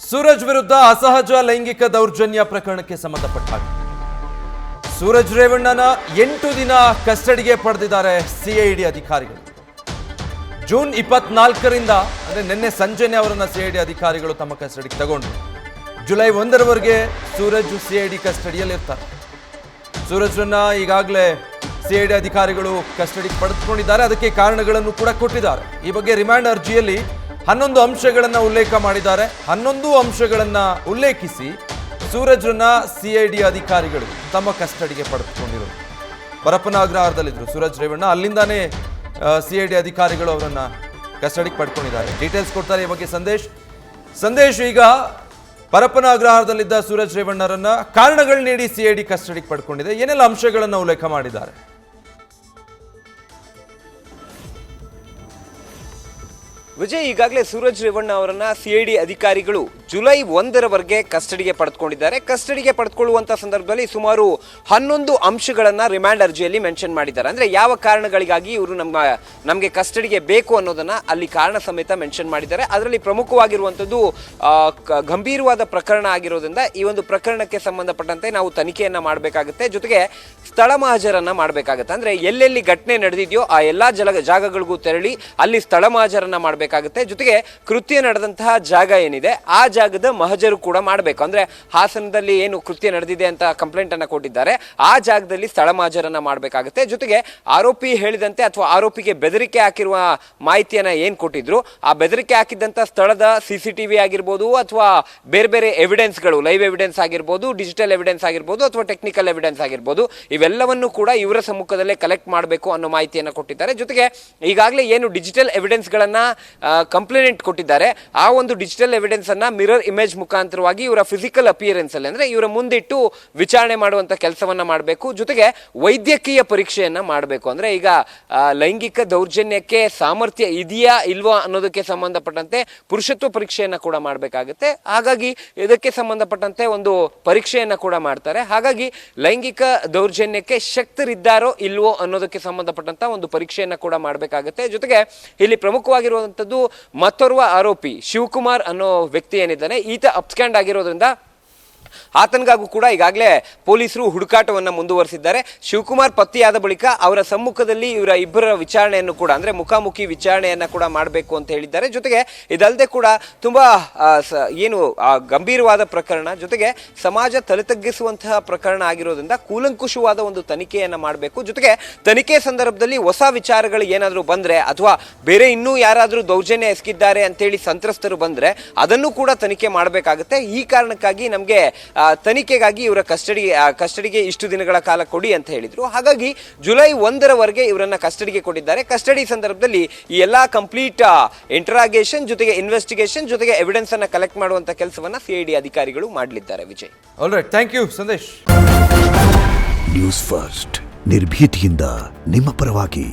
ಸೂರಜ್ ವಿರುದ್ಧ ಅಸಹಜ ಲೈಂಗಿಕ ದೌರ್ಜನ್ಯ ಪ್ರಕರಣಕ್ಕೆ ಸಂಬಂಧಪಟ್ಟ ಹಾಗೆ ಸೂರಜ್ ರೇವಣ್ಣನ 8 ದಿನ ಕಸ್ಟಡಿಗೆ ಪಡೆದಿದ್ದಾರೆ ಸಿಐಡಿ ಅಧಿಕಾರಿಗಳು. ಜೂನ್ 24ರಿಂದ ಅಂದ್ರೆ ನಿನ್ನೆ ಸಂಜೆನೆ ಅವರನ್ನ ಸಿಐಡಿ ಅಧಿಕಾರಿಗಳು ತಮ್ಮ ಕಸ್ಟಡಿಗೆ ತಗೊಂಡ್ರು. ಜುಲೈ 1ರವರೆಗೆ ಸೂರಜ್ ಸಿಐಡಿ ಕಸ್ಟಡಿಯಲ್ಲಿ ಇರ್ತಾರೆ. ಸೂರಜ್ರನ್ನ ಈಗಾಗಲೇ ಸಿಐಡಿ ಅಧಿಕಾರಿಗಳು ಕಸ್ಟಡಿಗೆ ಪಡೆದುಕೊಂಡಿದ್ದಾರೆ. ಅದಕ್ಕೆ ಕಾರಣಗಳನ್ನು ಕೂಡ ಕೊಟ್ಟಿದ್ದಾರೆ. ಈ ಬಗ್ಗೆ ರಿಮಾಂಡ್ ಅರ್ಜಿಯಲ್ಲಿ 11 ಅಂಶಗಳನ್ನು ಉಲ್ಲೇಖ ಮಾಡಿದ್ದಾರೆ. 11 ಅಂಶಗಳನ್ನು ಉಲ್ಲೇಖಿಸಿ ಸೂರಜ್ರನ್ನ ಸಿಐಡಿ ಅಧಿಕಾರಿಗಳು ತಮ್ಮ ಕಸ್ಟಡಿಗೆ ಪಡೆದುಕೊಂಡಿರೋದು. ಪರಪ್ಪನ ಅಗ್ರಹಾರದಲ್ಲಿದ್ದರು ಸೂರಜ್ ರೇವಣ್ಣ. ಅಲ್ಲಿಂದಾನೇ ಸಿಐಡಿ ಅಧಿಕಾರಿಗಳು ಅವರನ್ನ ಕಸ್ಟಡಿಗೆ ಪಡ್ಕೊಂಡಿದ್ದಾರೆ. ಡೀಟೇಲ್ಸ್ ಕೊಡ್ತಾರೆ ಈ ಬಗ್ಗೆ ಸಂದೇಶ್. ಈಗ ಪರಪ್ಪನ ಅಗ್ರಹಾರದಲ್ಲಿದ್ದ ಸೂರಜ್ ರೇವಣ್ಣರನ್ನ ಕಾರಣಗಳು ನೀಡಿ ಸಿಐಡಿ ಕಸ್ಟಡಿಗೆ ಪಡ್ಕೊಂಡಿದೆ. ಏನೆಲ್ಲ ಅಂಶಗಳನ್ನು ಉಲ್ಲೇಖ ಮಾಡಿದ್ದಾರೆ? ವಿಜಯ್, ಈಗಾಗಲೇ ಸೂರಜ್ ರೇವಣ್ಣ ಅವರನ್ನ ಸಿಐಡಿ ಅಧಿಕಾರಿಗಳು ಜುಲೈ 1ರವರೆಗೆ ಕಸ್ಟಡಿಗೆ ಪಡೆದುಕೊಂಡಿದ್ದಾರೆ. ಕಸ್ಟಡಿಗೆ ಪಡೆದುಕೊಳ್ಳುವಂತ ಸಂದರ್ಭದಲ್ಲಿ ಸುಮಾರು 11 ಅಂಶಗಳನ್ನ ರಿಮಾಂಡ್ ಅರ್ಜಿಯಲ್ಲಿ ಮೆನ್ಷನ್ ಮಾಡಿದ್ದಾರೆ. ಅಂದ್ರೆ ಯಾವ ಕಾರಣಗಳಿಗಾಗಿ ಇವರು ನಮಗೆ ಕಸ್ಟಡಿಗೆ ಬೇಕು ಅನ್ನೋದನ್ನ ಅಲ್ಲಿ ಕಾರಣ ಸಮೇತ ಮೆನ್ಷನ್ ಮಾಡಿದ್ದಾರೆ. ಅದರಲ್ಲಿ ಪ್ರಮುಖವಾಗಿರುವಂತದ್ದು ಗಂಭೀರವಾದ ಪ್ರಕರಣ ಆಗಿರೋದ್ರಿಂದ ಈ ಒಂದು ಪ್ರಕರಣಕ್ಕೆ ಸಂಬಂಧಪಟ್ಟಂತೆ ನಾವು ತನಿಖೆಯನ್ನ ಮಾಡಬೇಕಾಗುತ್ತೆ. ಜೊತೆಗೆ ಸ್ಥಳ ಮಹಾಜರನ್ನ ಮಾಡಬೇಕಾಗುತ್ತೆ. ಅಂದ್ರೆ ಎಲ್ಲೆಲ್ಲಿ ಘಟನೆ ನಡೆದಿದೆಯೋ ಆ ಎಲ್ಲಾ ಜಾಗಗಳಿಗೂ ತೆರಳಿ ಅಲ್ಲಿ ಸ್ಥಳ ಮಹಾಜರನ್ನ ಮಾಡಬೇಕಾಗುತ್ತೆ. ಜೊತೆಗೆ ಕೃತ್ಯ ನಡೆದಂತಹ ಜಾಗ ಏನಿದೆ ಆ ಜಾಗದ ಮಹಜರು ಕೂಡ ಮಾಡಬೇಕು. ಅಂದ್ರೆ ಹಾಸನದಲ್ಲಿ ಏನು ಕೃತ್ಯ ನಡೆದಿದೆ ಅಂತ ಕಂಪ್ಲೇಂಟ್ ಅನ್ನ ಕೊಟ್ಟಿದ್ದಾರೆ ಆ ಜಾಗದಲ್ಲಿ ಸ್ಥಳ ಮಹಾಜರನ್ನ ಮಾಡಬೇಕಾಗುತ್ತೆ. ಜೊತೆಗೆ ಆರೋಪಿ ಹೇಳಿದಂತೆ ಅಥವಾ ಆರೋಪಿಗೆ ಬೆದರಿಕೆ ಹಾಕಿರುವ ಮಾಹಿತಿಯನ್ನ ಏನ್ ಕೊಟ್ಟಿದ್ರು ಆ ಬೆದರಿಕೆ ಹಾಕಿದಂತ ಸ್ಥಳದ CCTV ಆಗಿರ್ಬೋದು ಅಥವಾ ಬೇರೆ ಬೇರೆ ಎವಿಡೆನ್ಸ್ಗಳು, ಲೈವ್ ಎವಿಡೆನ್ಸ್ ಆಗಿರ್ಬೋದು, ಡಿಜಿಟಲ್ ಎವಿಡೆನ್ಸ್ ಆಗಿರ್ಬೋದು ಅಥವಾ ಟೆಕ್ನಿಕಲ್ ಎವಿಡೆನ್ಸ್ ಆಗಿರ್ಬೋದು, ಇವೆಲ್ಲವನ್ನು ಕೂಡ ಇವರ ಸಮ್ಮುಖದಲ್ಲೇ ಕಲೆಕ್ಟ್ ಮಾಡಬೇಕು ಅನ್ನೋ ಮಾಹಿತಿಯನ್ನ ಕೊಟ್ಟಿದ್ದಾರೆ. ಜೊತೆಗೆ ಈಗಾಗಲೇ ಏನು ಡಿಜಿಟಲ್ ಎವಿಡೆನ್ಸ್ ಗಳನ್ನ ಕಂಪ್ಲೇಂಟ್ ಕೊಟ್ಟಿದ್ದಾರೆ ಆ ಒಂದು ಡಿಜಿಟಲ್ ಎವಿಡೆನ್ಸ್ ಅನ್ನ ಮಿರರ್ ಇಮೇಜ್ ಮುಖಾಂತರವಾಗಿ ಇವರ ಫಿಸಿಕಲ್ ಅಪಿಯರೆನ್ಸ್ ಅಲ್ಲಿ ಅಂದ್ರೆ ಇವರ ಮುಂದಿಟ್ಟು ವಿಚಾರಣೆ ಮಾಡುವಂತ ಕೆಲಸವನ್ನ ಮಾಡಬೇಕು. ಜೊತೆಗೆ ವೈದ್ಯಕೀಯ ಪರೀಕ್ಷೆಯನ್ನ ಮಾಡಬೇಕು. ಅಂದ್ರೆ ಈಗ ಲೈಂಗಿಕ ದೌರ್ಜನ್ಯಕ್ಕೆ ಸಾಮರ್ಥ್ಯ ಇದೆಯಾ ಇಲ್ವಾ ಅನ್ನೋದಕ್ಕೆ ಸಂಬಂಧಪಟ್ಟಂತೆ ಪುರುಷತ್ವ ಪರೀಕ್ಷೆಯನ್ನ ಕೂಡ ಮಾಡಬೇಕಾಗುತ್ತೆ. ಹಾಗಾಗಿ ಇದಕ್ಕೆ ಸಂಬಂಧಪಟ್ಟಂತೆ ಒಂದು ಪರೀಕ್ಷೆಯನ್ನ ಕೂಡ ಮಾಡ್ತಾರೆ. ಹಾಗಾಗಿ ಲೈಂಗಿಕ ದೌರ್ಜನ್ಯಕ್ಕೆ ಶಕ್ತರಿದ್ದಾರೋ ಇಲ್ವೋ ಅನ್ನೋದಕ್ಕೆ ಸಂಬಂಧಪಟ್ಟಂತ ಒಂದು ಪರೀಕ್ಷೆಯನ್ನ ಕೂಡ ಮಾಡಬೇಕಾಗುತ್ತೆ. ಜೊತೆಗೆ ಇಲ್ಲಿ ಪ್ರಮುಖವಾಗಿರುವಂತದ್ದು ಮತ್ತೋರ್ವ ಆರೋಪಿ ಶಿವಕುಮಾರ್ ಅನ್ನೋ ವ್ಯಕ್ತಿ ಏನಿದ್ದಾನೆ ಈತ ಅಪ್ಸ್ಕ್ಯಾಂಡ್ ಆಗಿರೋದ್ರಿಂದ ಆತನಿಗಾಗೂ ಕೂಡ ಈಗಾಗಲೇ ಪೊಲೀಸರು ಹುಡುಕಾಟವನ್ನ ಮುಂದುವರಿಸಿದ್ದಾರೆ. ಶಿವಕುಮಾರ್ ಪತ್ತೆಯಾದ ಬಳಿಕ ಅವರ ಸಮ್ಮುಖದಲ್ಲಿ ಇವರ ಇಬ್ಬರ ವಿಚಾರಣೆಯನ್ನು ಕೂಡ ಅಂದ್ರೆ ಮುಖಾಮುಖಿ ವಿಚಾರಣೆಯನ್ನ ಕೂಡ ಮಾಡಬೇಕು ಅಂತ ಹೇಳಿದ್ದಾರೆ. ಜೊತೆಗೆ ಇದಲ್ಲದೆ ಕೂಡ ತುಂಬಾ ಏನು ಗಂಭೀರವಾದ ಪ್ರಕರಣ, ಜೊತೆಗೆ ಸಮಾಜ ತಲೆತಗ್ಗಿಸುವಂತಹ ಪ್ರಕರಣ ಆಗಿರೋದ್ರಿಂದ ಕೂಲಂಕುಷವಾದ ಒಂದು ತನಿಖೆಯನ್ನ ಮಾಡಬೇಕು. ಜೊತೆಗೆ ತನಿಖೆ ಸಂದರ್ಭದಲ್ಲಿ ಹೊಸ ವಿಚಾರಗಳು ಏನಾದರೂ ಬಂದ್ರೆ ಅಥವಾ ಬೇರೆ ಇನ್ನೂ ಯಾರಾದರೂ ದೌರ್ಜನ್ಯ ಎಸಗಿದ್ದಾರೆ ಅಂತೇಳಿ ಸಂತ್ರಸ್ತರು ಬಂದ್ರೆ ಅದನ್ನು ಕೂಡ ತನಿಖೆ ಮಾಡಬೇಕಾಗುತ್ತೆ. ಈ ಕಾರಣಕ್ಕಾಗಿ ನಮಗೆ ತನಿಖೆಗಾಗಿ ಇವರ ಕಸ್ಟಡಿಗೆ ಇಷ್ಟು ದಿನಗಳ ಕಾಲ ಕೊಡಿ ಅಂತ ಹೇಳಿದ್ರು. ಹಾಗಾಗಿ ಜುಲೈ 1ರವರೆಗೆ ಇವರನ್ನ ಕಸ್ಟಡಿಗೆ ಕೊಟ್ಟಿದ್ದಾರೆ. ಕಸ್ಟಡಿ ಸಂದರ್ಭದಲ್ಲಿ ಈ ಎಲ್ಲಾ ಕಂಪ್ಲೀಟ್ ಇಂಟರಾಗೇಷನ್ ಜೊತೆಗೆ ಇನ್ವೆಸ್ಟಿಗೇಷನ್ ಜೊತೆಗೆ ಎವಿಡೆನ್ಸ್ ಅನ್ನ ಕಲೆಕ್ಟ್ ಮಾಡುವಂತ ಕೆಲಸವನ್ನ ಸಿಐಡಿ ಅಧಿಕಾರಿಗಳು ಮಾಡಲಿದ್ದಾರೆ. Vijay, alright, thank you Sandesh. News first ನಿರ್ಭೀತಿಯಿಂದ ನಿಮ್ಮ ಪರವಾಗಿ.